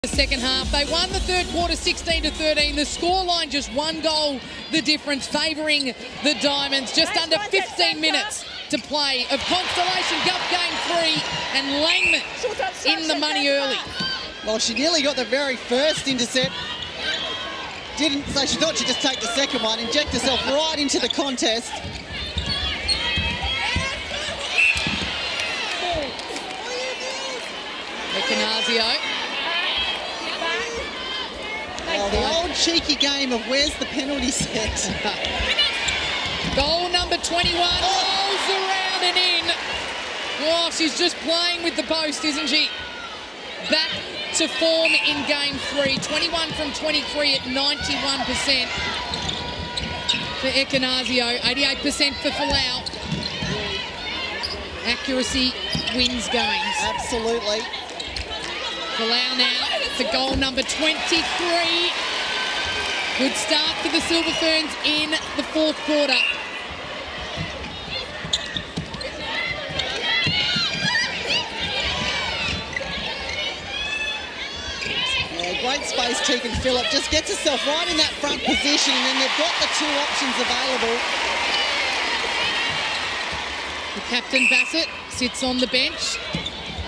The second half, they won the third quarter 16-13. The scoreline just one goal the difference, favouring the Diamonds. Just under 15 minutes to play of Constellation. Gup game 3 and Langman in the money early. Well, she nearly got the very first intercept. Didn't, so she thought she'd just take the second one, inject herself right into the contest. Ecanazio. Oh, the old cheeky game of where's the penalty set? Goal number 21, rolls around and in. Oh, she's just playing with the post, isn't she? Back to form in game 3. 21 from 23 at 91% for Ecanazio, 88% for Falau. Accuracy wins games. Absolutely. Falau now for goal number 23. Good start for the Silver Ferns in the fourth quarter. Yeah, great space, Tegan Phillip. Just gets herself right in that front position, and then they've got the two options available. The captain, Bassett, sits on the bench.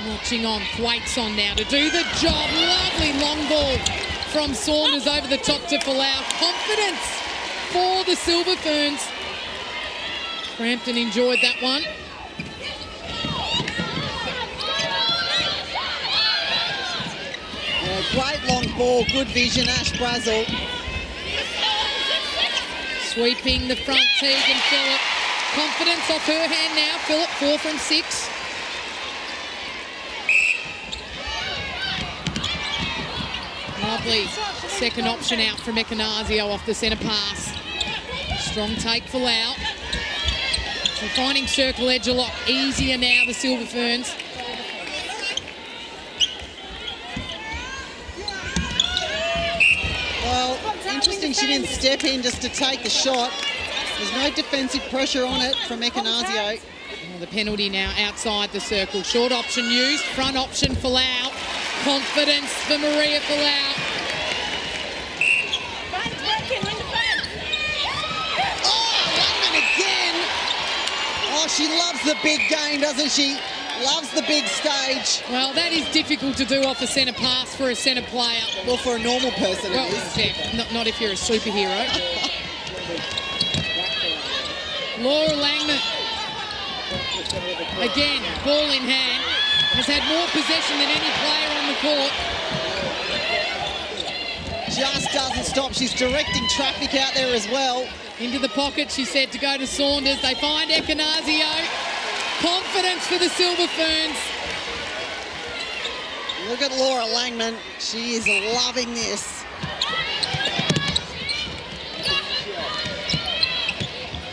Watching on, Thwaites on now to do the job. Lovely long ball from Saunders over the top to Falau. Confidence for the Silver Ferns. Crampton enjoyed that one. Yeah, great long ball, good vision, Ash Brazel. Sweeping the front, Tegan Phillip. Confidence off her hand now. Phillip, 4 from 6. Lovely second option out from Ecanazio off the centre pass. Strong take for Lau. They're finding circle edge a lot easier now, the Silver Ferns. Well, interesting she didn't step in just to take the shot. There's no defensive pressure on it from Ecanazio. Well, the penalty now outside the circle. Short option used, front option for Lau. Confidence for Maria Falau. Oh, Langman again. Oh, she loves the big game, doesn't she? Loves the big stage. Well, that is difficult to do off a centre pass for a centre player. Well, for a normal person Well, it is. yeah, not if you're a superhero. Laura Langman. Again, ball in hand. Has had more possession than any player on the court. Just doesn't stop. She's directing traffic out there as well. Into the pocket, she said, to go to Saunders. They find Ecanazio. Confidence for the Silver Ferns. Look at Laura Langman. She is loving this.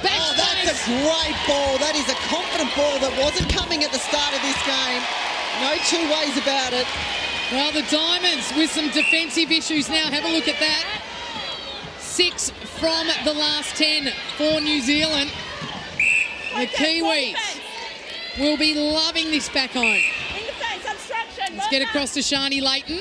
Oh, that's a great ball. That is a confident ball that wasn't coming at the start of this game. No two ways about it. Well, the Diamonds with some defensive issues now. Have a look at that. 6 from the last 10 for New Zealand. The Kiwis will be loving this back home. Let's get across to Shani Layton.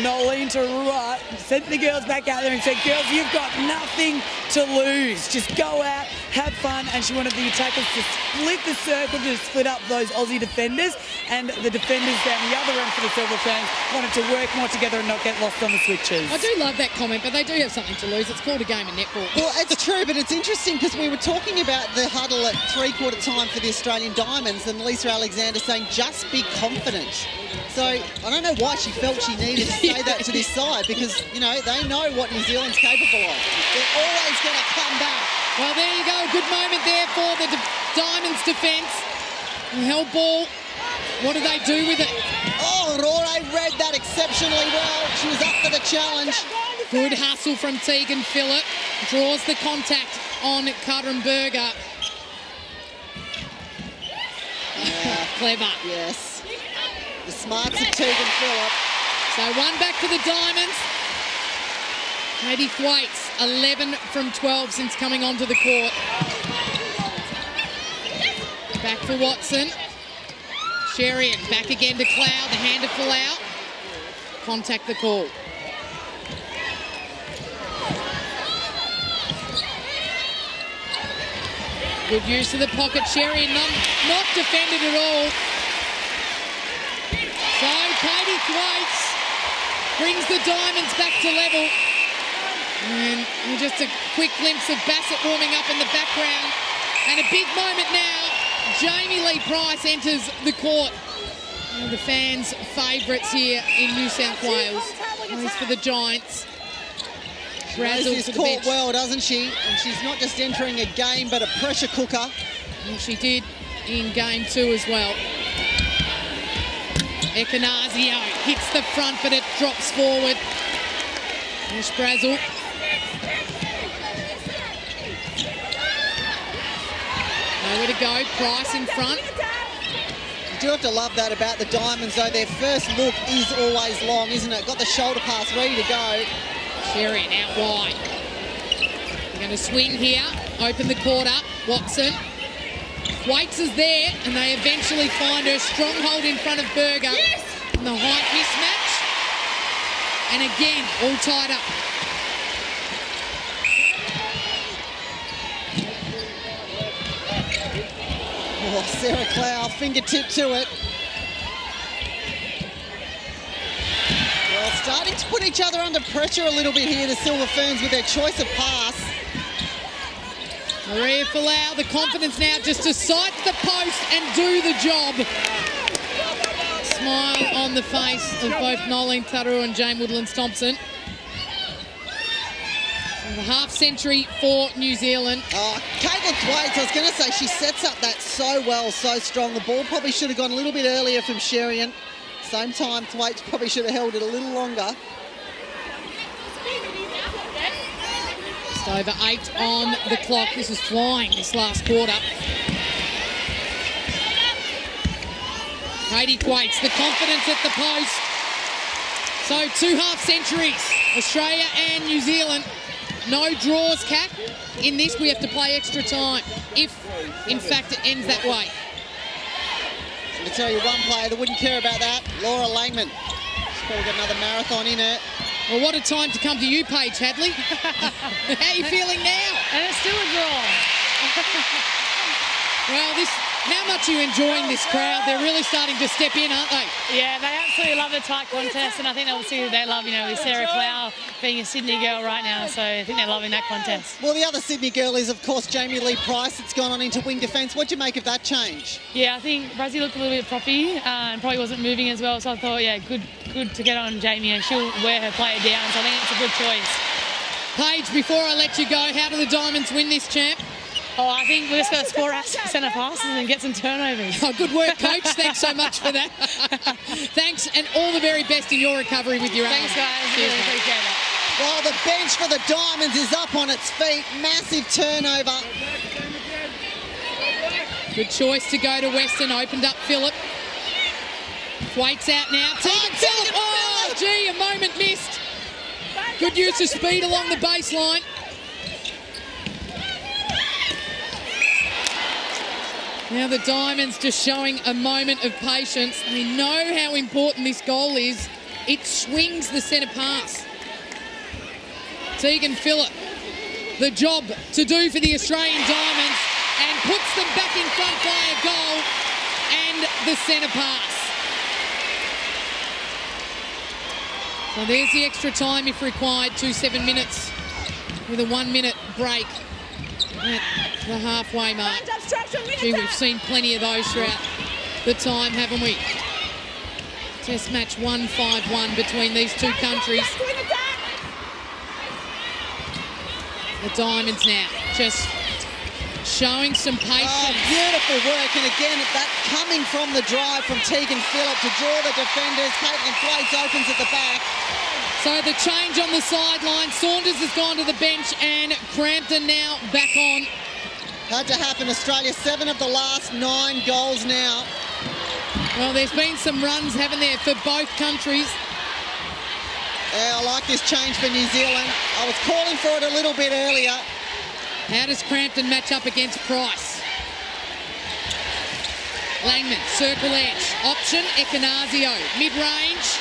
Nolene to right, sent the girls back out there and said, girls, you've got nothing to lose. Just go out, have fun. And she wanted the attackers to split the circle, to split up those Aussie defenders. And the defenders down the other end for the Silver Ferns wanted to work more together and not get lost on the switches. I do love that comment, but they do have something to lose. It's called a game of netball. Well, it's true, but it's interesting because we were talking about the huddle at three-quarter time for the Australian Diamonds and Lisa Alexander saying, just be confident. So I don't know why she felt she needed to say that to this side because, you know, they know what New Zealand's capable of. They're always going to come back. Well, there you go. A good moment there for the Diamonds defence. Held ball. What do they do with it? Oh, Rore read that exceptionally well. She was up for the challenge. Good hustle from Tegan Phillip. Draws the contact on Karenberger. Clever. Yes. The smarts of Tegan Phillip. So one back for the Diamonds. Katie Thwaites, 11 from 12 since coming onto the court. Back for Watson. Sherian back again to Cloud, the hand to Falau. contact the call. Good use of the pocket. Sherry not defended at all. So Katie Thwaites brings the Diamonds back to level. And just a quick glimpse of Bassett warming up in the background. And a big moment now. Jamie Lee Price enters the court. One of the fans' favourites here in New South Wales. Plays for the Giants. She knows this court well, doesn't she? And she's not just entering a game, but a pressure cooker. Well, she did in game 2 as well. Ekanasio hits the front, but it drops forward. There's Brazel. Nowhere to go. Price in front. You do have to love that about the Diamonds, though. Their first look is always long, isn't it? Got the shoulder pass ready to go. Sherian out wide. They're going to swing here. Open the court up. Watson. Thwaites is there, and they eventually find her stronghold in front of Berger. Yes! And the height mismatch. And again, all tied up. Oh, Sarah Clow, fingertip to it. Well, starting to put each other under pressure a little bit here, the Silver Ferns, with their choice of pass. Maria Folau, the confidence now just to sight the post and do the job. Smile on the face of both Nolene Taru and Jane Woodlands-Thompson. A half century for New Zealand. Oh, Caitlin Thwaites, I was going to say, she sets up that so well, so strong. The ball probably should have gone a little bit earlier from Sherian. Same time, Thwaites probably should have held it a little longer. Just over 8 on the clock. This is flying this last quarter. Katie Thwaites, the confidence at the post. So 2 half centuries, Australia and New Zealand. No draws, Kat. In this, we have to play extra time, if, in fact, it ends that way. I'm going to tell you one player that wouldn't care about that, Laura Langman. She's probably got another marathon in her. Well, what a time to come to you, Paige Hadley. How are you feeling now? And it's still a draw. Well, how much are you enjoying this crowd? They're really starting to step in, aren't they? Yeah, they absolutely love the tight contest, and I think obviously they love, with Sarah Clow being a Sydney girl right now, so I think they're loving that contest. Well, the other Sydney girl is, of course, Jamie Lee Price. It's gone on into wing defence. What do you make of that change? Yeah, I think Brazil looked a little bit proppy and probably wasn't moving as well, so I thought, yeah, good to get on Jamie, and she'll wear her player down, so I think it's a good choice. Paige, before I let you go, how do the Diamonds win this, champ? Oh, I think we're just going to score our centre passes and get some turnovers. Oh, good work, Coach. Thanks so much for that. Thanks, and all the very best in your recovery with your arm. Thanks, guys. Really appreciate it. Well, the bench for the Diamonds is up on its feet. Massive turnover. Good choice to go to Western. Opened up Phillip. Thwaites out now. Tegan Phillip. Oh, gee, a moment missed. Good use of speed along the baseline. Now the Diamonds just showing a moment of patience. They know how important this goal is. It swings the centre pass. Tegan Phillip, the job to do for the Australian Diamonds, and puts them back in front by a goal and the centre pass. So there's the extra time if required, 7 minutes with a 1 minute break at the halfway mark. Gee, we've seen plenty of those throughout the time, haven't we? Test match 1-5-1 between these two countries. The Diamonds now just showing some patience. Oh, beautiful work. And again, that coming from the drive from Tegan Phillip to draw the defenders. Caitlin Thwaites opens at the back. So the change on the sideline. Saunders has gone to the bench and Crampton now back on. Had to happen. Australia, 7 of the last 9 goals now. Well, there's been some runs, haven't there, for both countries. Yeah, I like this change for New Zealand. I was calling for it a little bit earlier. How does Crampton match up against Price? Langman, circle edge. Option, Ekanasio. Mid-range.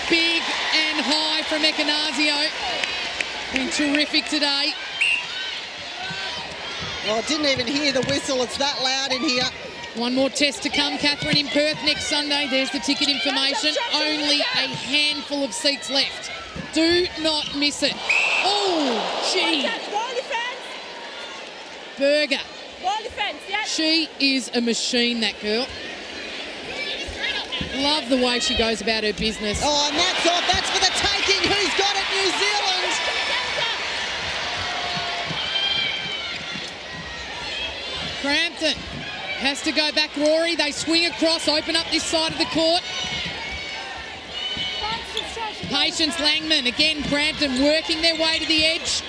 big and high from Ekanasio. Been terrific today. Well, I didn't even hear the whistle. It's that loud in here. One more test to come, Catherine, in Perth next Sunday. There's the ticket information. Only a handful of seats left. Do not miss it. Oh, gee. Berger. She is a machine, that girl. Love the way she goes about her business. Oh, and that's off. That's for the taking. Who's got it? New Zealand. Crampton has to go back. Rory, they swing across, open up this side of the court. Patience Langman, again Crampton working their way to the edge.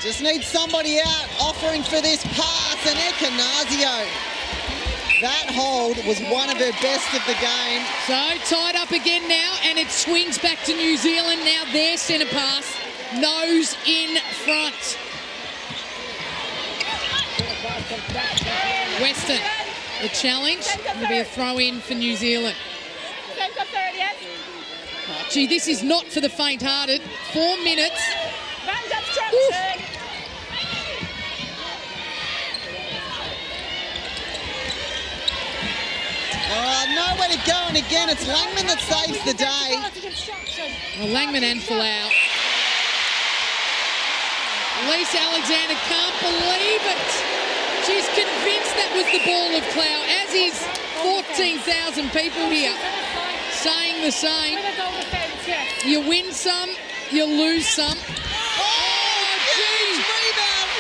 Just needs somebody out offering for this pass, and Ekanasio. That hold was one of her best of the game. So tied up again now, and it swings back to New Zealand. Now their centre pass, nose in front. Weston, the challenge, will be a throw in for New Zealand. Oh, gee, this is not for the faint-hearted. 4 minutes. Oof. Oh, nowhere to go, and again, it's Langman that saves the day. Well, Langman and Folau. Lisa Alexander can't believe it. She's convinced that was the ball of Clow, as is 14,000 people here saying the same. You win some, you lose some. Oh, gee! Rebound!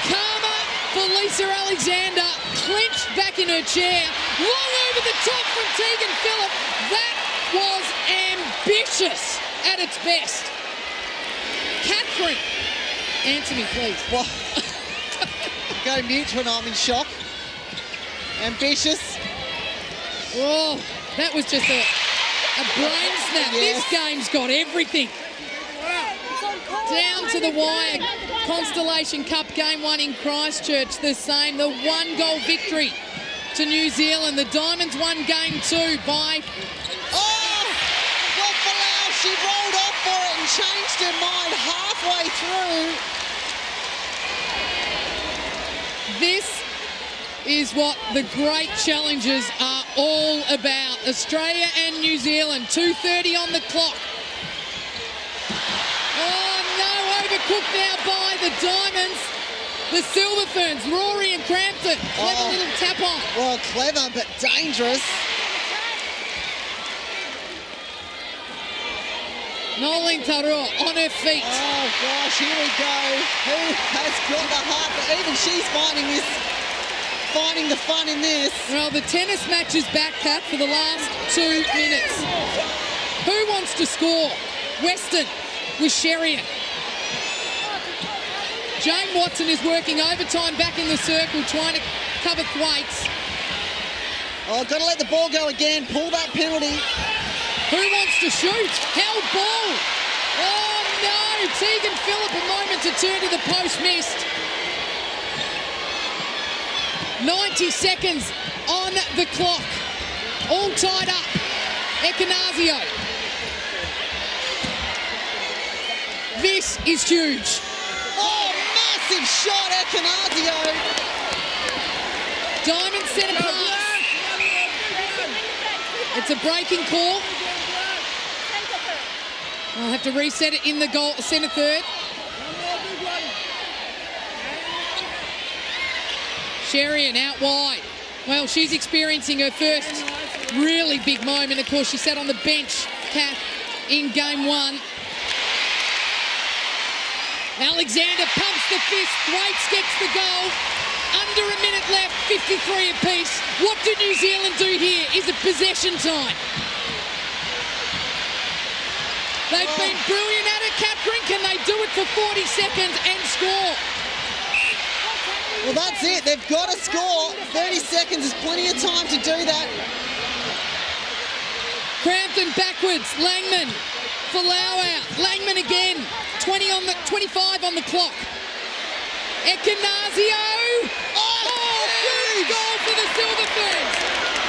Karma for Lisa Alexander, clinched back in her chair, long over the top from Tegan Phillip. That was ambitious at its best. Catherine, answer me, please. Well, go mute when I'm in shock. Ambitious. Oh, that was just a brain snap. Yes. This game's got everything. Down to the wire. Constellation Cup Game 1 in Christchurch, the same. The 1-goal victory to New Zealand. The Diamonds won Game 2 by... Oh! Well, Folau, she rolled off for it and changed her mind halfway through. This is what the great challenges are all about. Australia and New Zealand, 2:30 on the clock. Oh no, overcooked now by the Diamonds. The Silver Ferns, Rory and Crampton. Clever little tap on. Well, clever but dangerous. Nolene Taro on her feet. Oh gosh, here we go. Who has got the heart? But even she's finding the fun in this. Well, the tennis match is back, Kat, for the last 2 minutes. Who wants to score? Weston with Sherian. Jane Watson is working overtime back in the circle, trying to cover Thwaites. Oh, got to let the ball go again. Pull that penalty. Who wants to shoot? Held ball. Oh, no. Tegan Phillip, a moment to turn to the post, missed. 90 seconds on the clock. All tied up. Ekanasio. This is huge. Oh, massive shot, Ekanasio. Diamond centre pass. It's a breaking call. I'll have to reset it in the goal centre third. Sherian out wide. Well, she's experiencing her first really big moment. Of course, she sat on the bench, Kath, in Game 1. Alexander pumps the fist. Thwaites gets the goal. Under a minute left, 53 apiece. What do New Zealand do here? Is it possession time? They've been brilliant at it, Catherine. Can they do it for 40 seconds and score? Well, that's it. They've got to score. 30 seconds is plenty of time to do that. Crampton backwards. Langman. Folau out. Langman again. 25 on the clock. Ekanasio. Oh, huge goal for the Silver Ferns.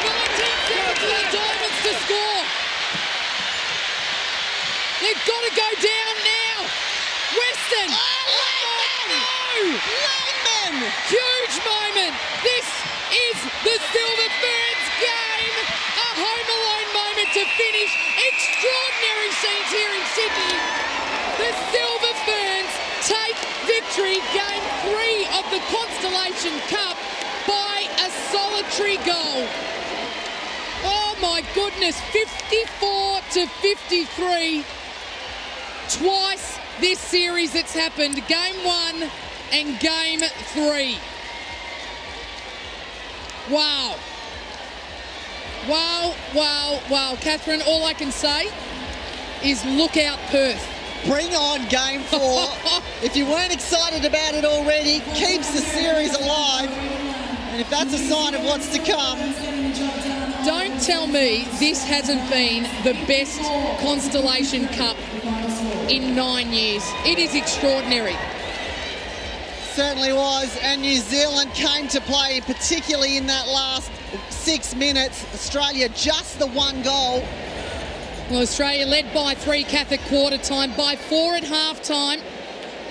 19 seconds for the Diamonds to score. they've got to go down now. Western. Oh, Langman! Huge moment. This is the Silver Ferns game. A home alone moment to finish. Extraordinary scenes here in Sydney. The Silver Ferns take victory, game 3 of the Constellation Cup by a solitary goal. Oh my goodness, 54 to 53. Twice this series it's happened, game 1 and game 3. Wow. Wow, wow, wow. Catherine, all I can say is look out Perth. Bring on game 4. If you weren't excited about it already, keeps the series alive. And if that's a sign of what's to come. Don't tell me this hasn't been the best Constellation Cup in 9 years. It is extraordinary. Certainly was, and New Zealand came to play, particularly in that last 6 minutes. Australia just the 1 goal. Well, Australia led by 3 Catholic quarter time, by 4 at half time,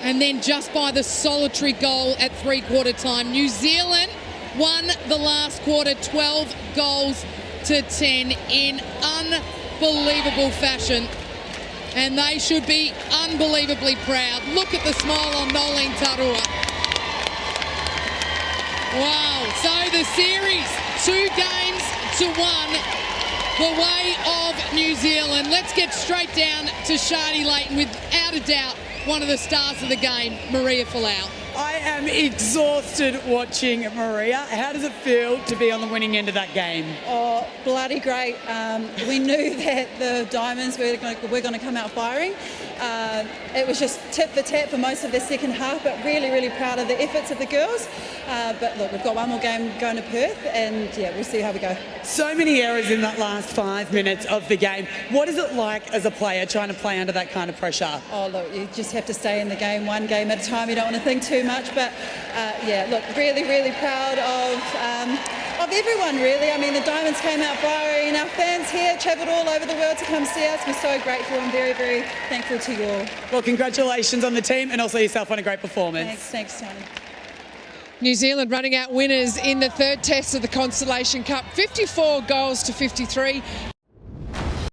and then just by the solitary goal at 3/4 time. New Zealand won the last quarter 12 goals to 10 in unbelievable fashion. And they should be unbelievably proud. Look at the smile on Nolene Tarua. Wow, so the series, 2 games to 1, the way of New Zealand. Let's get straight down to Shardy Layton, without a doubt, one of the stars of the game, Maria Folau. I am exhausted watching Maria. How does it feel to be on the winning end of that game? Oh, bloody great. We knew that the Diamonds were going to come out firing. It was just tit for tat for most of the second half, but really, really proud of the efforts of the girls. But look, we've got one more game going to Perth, and yeah, we'll see how we go. So many errors in that last 5 minutes of the game. What is it like as a player trying to play under that kind of pressure? Oh, look, you just have to stay in the game, one game at a time. You don't want to think too much, but yeah, look, really, really proud of everyone, really. I mean, the Diamonds came out firing. Our fans here travelled all over the world to come see us. We're so grateful and very, very thankful to you all. Well, congratulations on the team and also yourself on a great performance. Thanks, Tony. New Zealand running out winners in the 3rd test of the Constellation Cup, 54 goals to 53.